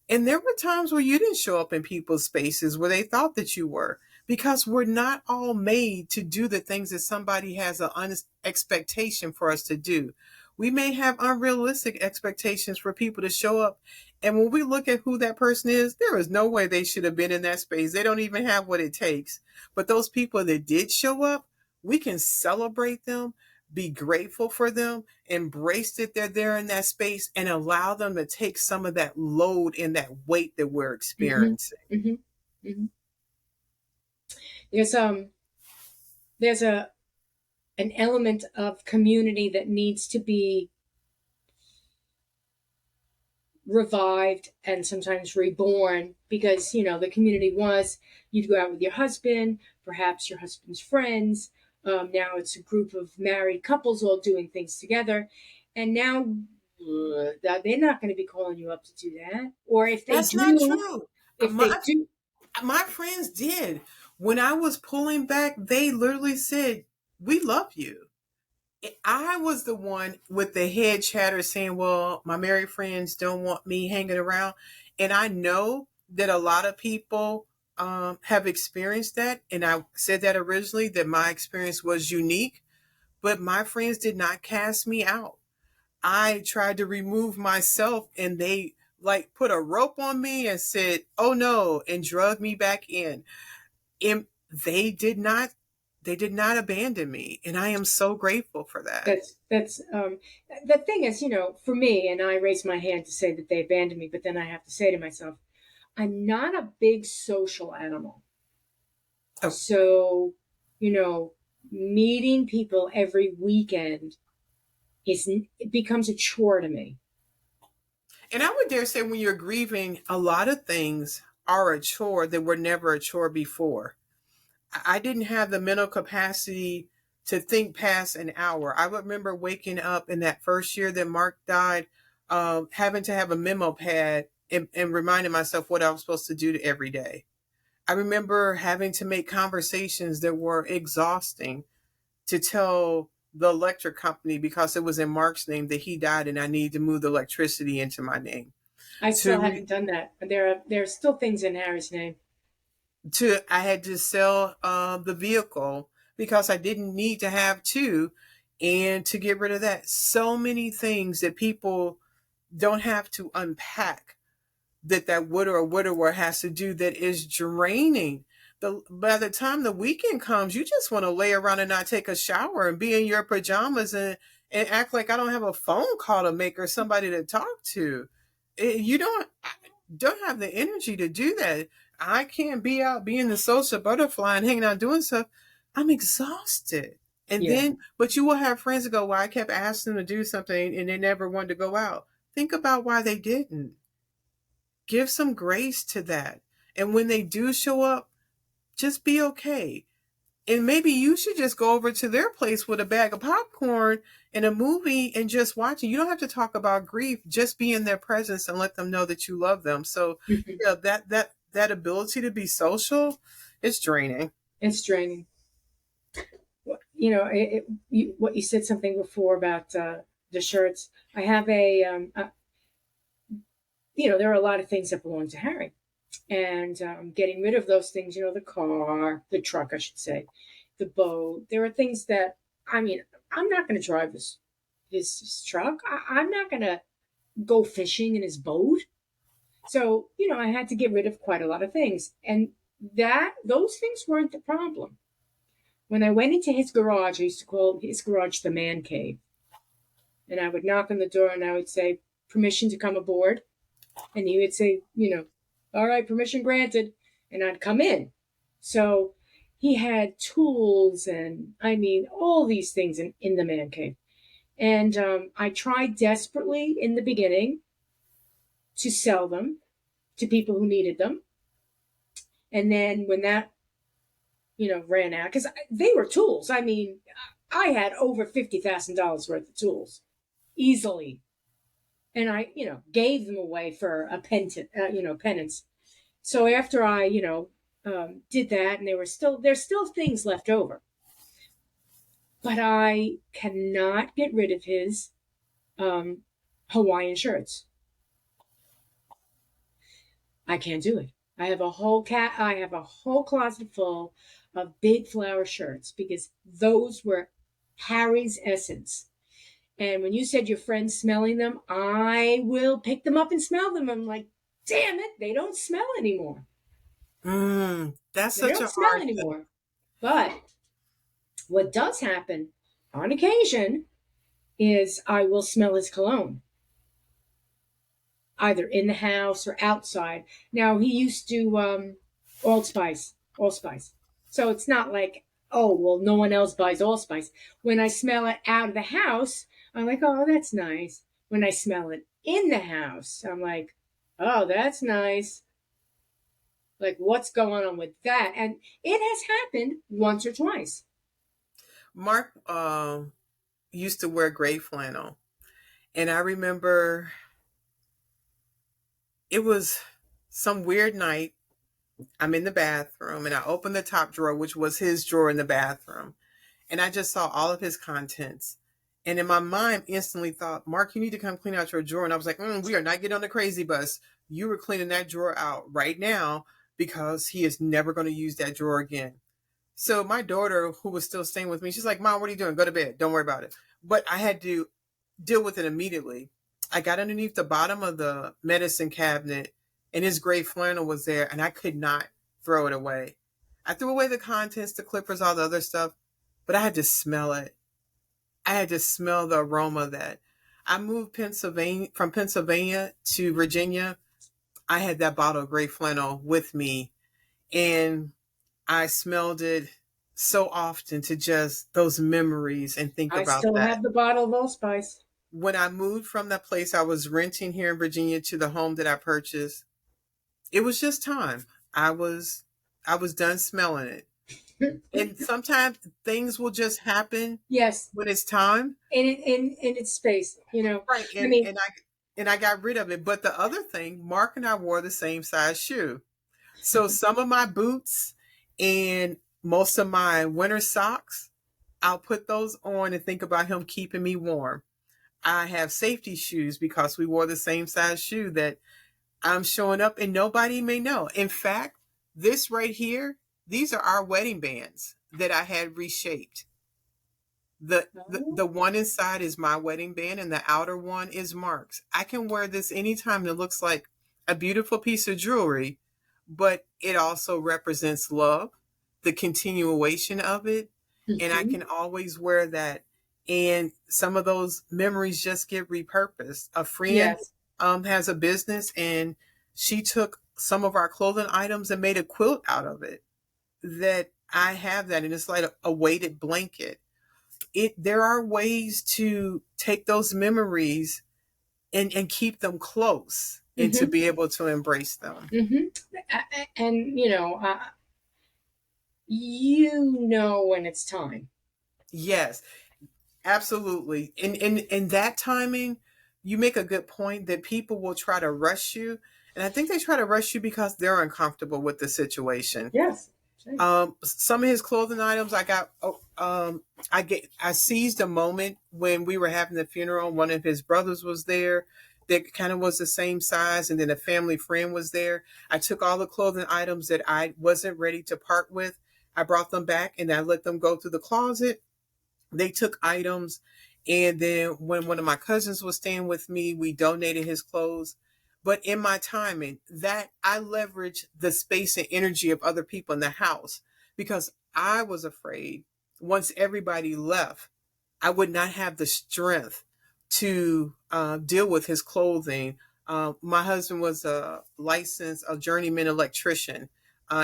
S2: And there were times where you didn't show up in people's spaces where they thought that you were, because we're not all made to do the things that somebody has an expectation for us to do. We may have unrealistic expectations for people to show up. And when we look at who that person is, there is no way they should have been in that space. They don't even have what it takes. But those people that did show up, we can celebrate them, be grateful for them, embrace that they're there in that space, and allow them to take some of that load and that weight that we're
S1: Mm-hmm.
S2: experiencing.
S1: Mm-hmm. Mm-hmm. There's an element of community that needs to be revived and sometimes reborn, because the community was, you'd go out with your husband, perhaps your husband's friends. Now it's a group of married couples all doing things together, and now they're not going to be calling you up to do that. Or if they
S2: That's not
S1: do,
S2: true.
S1: if they
S2: My
S1: do,
S2: my friends did. When I was pulling back, they literally said, "We love you." I was the one with the head chatter saying, well, my married friends don't want me hanging around. And I know that a lot of people have experienced that. And I said that originally, that my experience was unique, but my friends did not cast me out. I tried to remove myself, and they like put a rope on me and said, oh no, and drug me back in. And they did not abandon me. And I am so grateful for that.
S1: that's the thing is, for me, and I raise my hand to say that they abandoned me, but then I have to say to myself, I'm not a big social animal.
S2: Oh,
S1: So, you know, meeting people every weekend it becomes a chore to me.
S2: and I would dare say when you're grieving, a lot of things are a chore that were never a chore before. I didn't have the mental capacity to think past an hour. I remember waking up in that first year that Mark died, having to have a memo pad and reminding myself what I was supposed to do every day. I remember having to make conversations that were exhausting to tell the electric company, because it was in Mark's name that he died and I needed to move the electricity into my name.
S1: I
S2: To
S1: still
S2: re-
S1: haven't done that. There are still things in Harry's name.
S2: to I had to sell the vehicle because I didn't need to have two, and to get rid of that. So many things that people don't have to unpack, that widow or widower has to do, that is draining. By the time the weekend comes, you just want to lay around and not take a shower and be in your pajamas and act like I don't have a phone call to make or somebody to talk to. You don't have the energy to do that. I can't be out being the social butterfly and hanging out doing stuff. I'm exhausted. And
S1: Yeah.
S2: then, but you will have friends that go, well, I kept asking them to do something and they never wanted to go out. Think about why they didn't. Give some grace to that. And when they do show up, just be okay. And maybe you should just go over to their place with a bag of popcorn and a movie and just watch it. You don't have to talk about grief. Just be in their presence and let them know that you love them. So,
S1: Mhm.
S2: yeah, that ability to be social is draining.
S1: It's draining. You know, what you said something before about the shirts. I have you know, there are a lot of things that belong to Harry, and getting rid of those things. You know, the car, the truck, I should say, the boat. There are things that, I mean, I'm not going to drive his truck. I'm not going to go fishing in his boat. So, you know, I had to get rid of quite a lot of things. And those things weren't the problem. When I went into his garage, I used to call his garage the man cave. And I would knock on the door and I would say, permission to come aboard. And he would say, you know, all right, permission granted. And I'd come in. So he had tools and, I mean, all these things in the man cave. And I tried desperately in the beginning to sell them to people who needed them. And then when that, you know, ran out, because they were tools. I mean, I had over $50,000 worth of tools easily. And I, you know, gave them away for a penance. So after I, you know, did that, and there's still things left over, but I cannot get rid of his um, Hawaiian shirts. I can't do it. I have a whole closet full of big flower shirts because those were Harry's essence. And when you said your friend's smelling them, I will pick them up and smell them. I'm like, damn it, they don't smell anymore.
S2: That's
S1: They
S2: such
S1: don't
S2: a
S1: smell
S2: hard thing.
S1: anymore. But what does happen on occasion is I will smell his cologne, either in the house or outside. Now he used to allspice. So it's not like, oh well, no one else buys allspice. When I smell it out of the house, I'm like, oh, that's nice. When I smell it in the house, I'm like, oh, that's nice. Like, what's going on with that? And it has happened once or twice.
S2: Mark used to wear gray flannel. And I remember it was some weird night. I'm in the bathroom and I opened the top drawer, which was his drawer in the bathroom. And I just saw all of his contents. And in my mind, instantly thought, Mark, you need to come clean out your drawer. And I was like, we are not getting on the crazy bus. You were cleaning that drawer out right now because he is never going to use that drawer again. So my daughter, who was still staying with me, she's like, Mom, what are you doing? Go to bed. Don't worry about it. But I had to deal with it immediately. I got underneath the bottom of the medicine cabinet and his gray flannel was there and I could not throw it away. I threw away the contents, the clippers, all the other stuff, but I had to smell it. I had to smell the aroma that I moved Pennsylvania from Pennsylvania to Virginia. I had that bottle of gray flannel with me and I smelled it so often to just those memories and think
S1: I
S2: about
S1: still
S2: that.
S1: have the bottle of allspice.
S2: When I moved from the place I was renting here in Virginia to the home that I purchased, it was just time. I was done smelling it. And sometimes things will just happen
S1: Yes,
S2: when it's time.
S1: in its space. You know,
S2: Right.
S1: I
S2: And
S1: mean,
S2: and I got rid of it. But the other thing, Mark and I wore the same size shoe. So some of my boots and most of my winter socks, I'll put those on and think about him keeping me warm. I have safety shoes because we wore the same size shoe that I'm showing up and nobody may know. In fact, this right here, these are our wedding bands that I had reshaped. The
S1: oh,
S2: one inside is my wedding band and the outer one is Mark's. I can wear this anytime. It looks like a beautiful piece of jewelry, but it also represents love, the continuation of it, and I
S1: mhm.
S2: can always wear that. And some of those memories just get repurposed. A friend
S1: Yes.
S2: has a business and she took some of our clothing items and made a quilt out of it. That I have that, and it's like a weighted blanket. There are ways to take those memories and keep them close and to
S1: Hmm.
S2: be able to embrace them.
S1: Hmm. And, you know, uh, You know when it's time.
S2: Yes, absolutely. In that timing, you make a good point that people will try to rush you. And I think they try to rush you because they're uncomfortable with the situation.
S1: Yes. Same.
S2: Some of his clothing items I got. I seized a moment when we were having the funeral. One of his brothers was there, that kind of was the same size, and then a family friend was there. I took all the clothing items that I wasn't ready to part with. I brought them back and I let them go through the closet. They took items, and then when one of my cousins was staying with me, we donated his clothes. But in my timing, that I leveraged the space and energy of other people in the house, because I was afraid once everybody left, I would not have the strength to deal with his clothing. My husband was a journeyman electrician,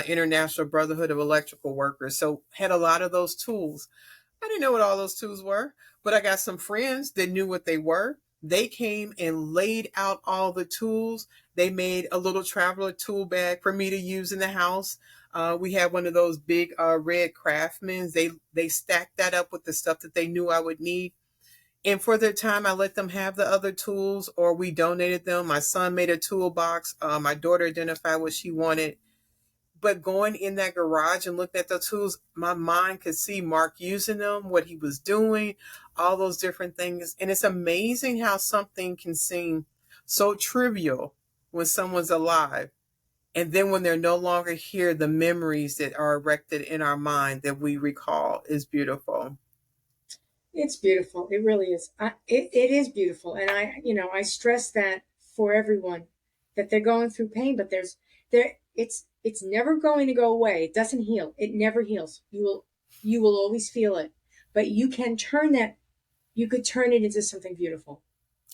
S2: International Brotherhood of Electrical Workers, so had a lot of those tools. I didn't know what all those tools were, but I got some friends that knew what they were. They came and laid out all the tools. They made a little traveler tool bag for me to use in the house. We had one of those big red Craftmans. They stacked that up with the stuff that they knew I would need. And for their time, I let them have the other tools, or we donated them. My son made a toolbox. My daughter identified what she wanted. But going in that garage and looking at the tools, my mind could see Mark using them, what he was doing, all those different things. And it's amazing how something can seem so trivial when someone's alive. And then when they're no longer here, the memories that are erected in our mind that we recall is beautiful.
S1: It's beautiful. It really is. It is beautiful, and I stress that for everyone that they're going through pain, but it's never going to go away. It doesn't heal. It never heals. You will always feel it, but you can turn that. You could turn it into something beautiful.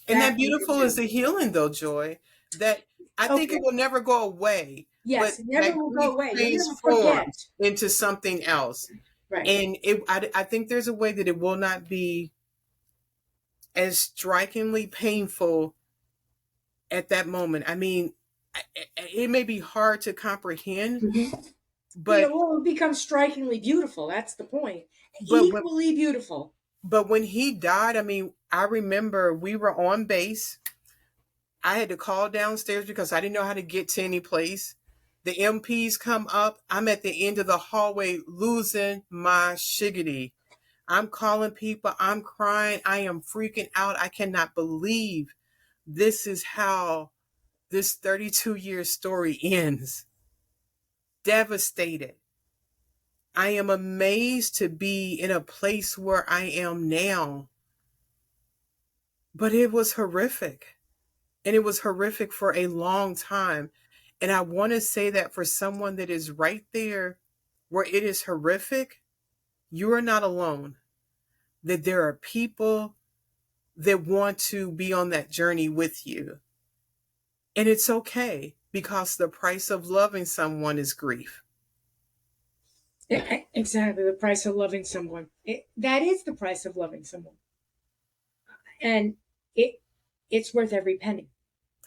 S2: And
S1: That
S2: that
S1: you could
S2: beautiful is
S1: do.
S2: the healing, though, Joy, that I think it
S1: Okay.
S2: will never go away, but
S1: Yes, it never
S2: that
S1: will go
S2: grief
S1: away. You'll never forget.
S2: transforms into something else.
S1: Right.
S2: And I think there's a way that it will not be as strikingly painful at that moment. I mean, it may be hard to comprehend,
S1: Mhm.
S2: but
S1: Well, it becomes strikingly beautiful. That's the point.
S2: but but
S1: Equally beautiful.
S2: but when he died, I mean, I remember we were on base. I had to call downstairs because I didn't know how to get to any place. The MPs come up. I'm at the end of the hallway losing my shiggity. I'm calling people. I'm crying. I am freaking out. I cannot believe this is how this 32-year story ends. Devastated. I am amazed to be in a place where I am now. But it was horrific. And it was horrific for a long time. And I want to say that for someone that is right there where it is horrific, you are not alone. That there are people that want to be on that journey with you. And it's okay, because the price of loving someone is grief.
S1: Exactly, the price of loving someone. That is the price of loving someone, and it it's worth every penny.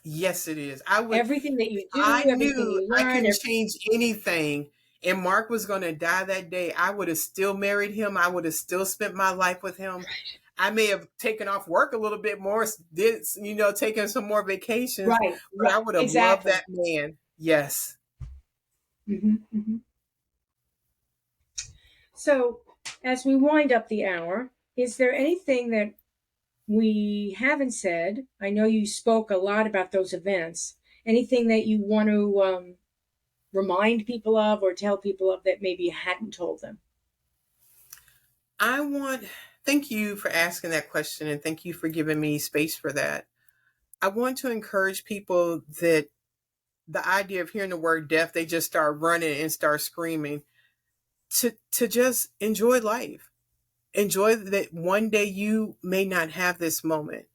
S2: Yes, it is. I would,
S1: Everything that you
S2: if I
S1: do, everything
S2: knew
S1: you
S2: I
S1: learn.
S2: couldn't change anything and Mark was going to die that day, I would have still married him. I would have still spent my life with him. I may have taken off work a little bit more, did, taken some more vacations,
S1: Right,
S2: but
S1: right,
S2: I would have loved
S1: exactly.
S2: that man. Yes.
S1: Hmm. So, as we wind up the hour, is there anything that we haven't said? I know you spoke a lot about those events. Anything that you want to remind people of or tell people of that maybe you hadn't told them?
S2: I want, thank you for asking that question and thank you for giving me space for that. I want to encourage people that the idea of hearing the word death, they just start running and start screaming, to just enjoy life. Enjoy that one day you may not have this moment.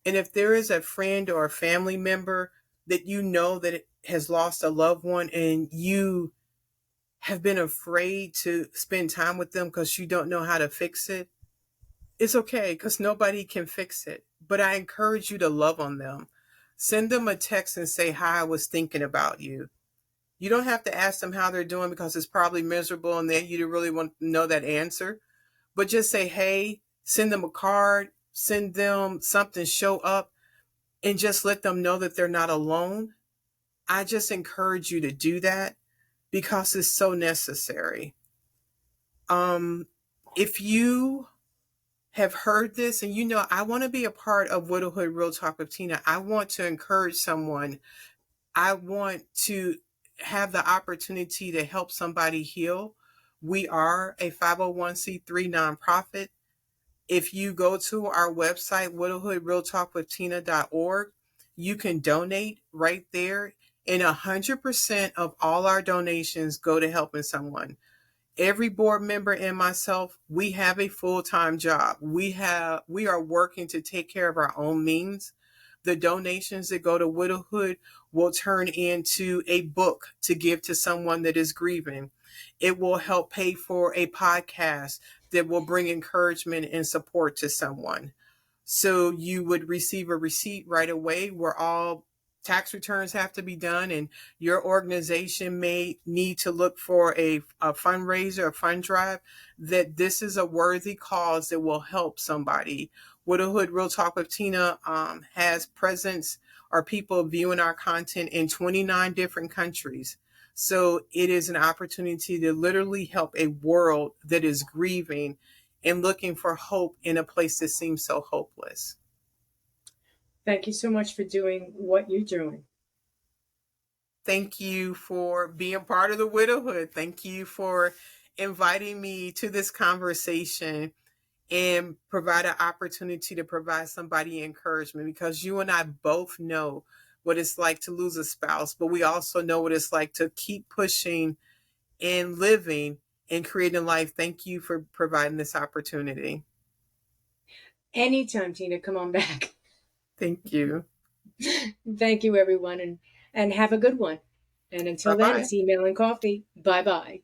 S2: And if there is a friend or a family member that you know that has lost a loved one and you have been afraid to spend time with them because you don't know how to fix it, it's okay, because nobody can fix it. But I encourage you to love on them. Send them a text and say, "Hi, I was thinking about you." You don't have to ask them how they're doing because it's probably miserable and then you really want to know that answer. But just say, hey, send them a card, send them something, show up, and just let them know that they're not alone. I just encourage you to do that because it's so necessary. Um, if you have heard this and you know, I want to be a part of Widowhood Real Talk with Tina, I want to encourage someone. I want to have the opportunity to help somebody heal. We are a 501c3 nonprofit. If you go to our website, widowhoodrealtalkwithtina.org, you can donate right there. And 100% of all our donations go to helping someone. Every board member and myself, we have a full-time job. We are working to take care of our own means. The donations that go to Widowhood will turn into a book to give to someone that is grieving. It will help pay for a podcast that will bring encouragement and support to someone. So you would receive a receipt right away where all tax returns have to be done, and your organization may need to look for a fundraiser, a fund drive, that this is a worthy cause that will help somebody. Widowhood Real Talk with Tina has presence or people viewing our content in 29 different countries. So it is an opportunity to literally help a world that is grieving and looking for hope in a place that seems so hopeless.
S1: Thank you so much for doing what you're doing.
S2: Thank you for being part of the widowhood. Thank you for inviting me to this conversation and provide an opportunity to provide somebody encouragement, because you and I both know what it's like to lose a spouse, but we also know what it's like to keep pushing and living and creating life. Thank you for providing this opportunity.
S1: Anytime, Tina, come on back.
S2: Thank you.
S1: Thank you, everyone, and have a good one. And
S2: Bye
S1: until then,
S2: bye.
S1: it's email and coffee. Bye bye.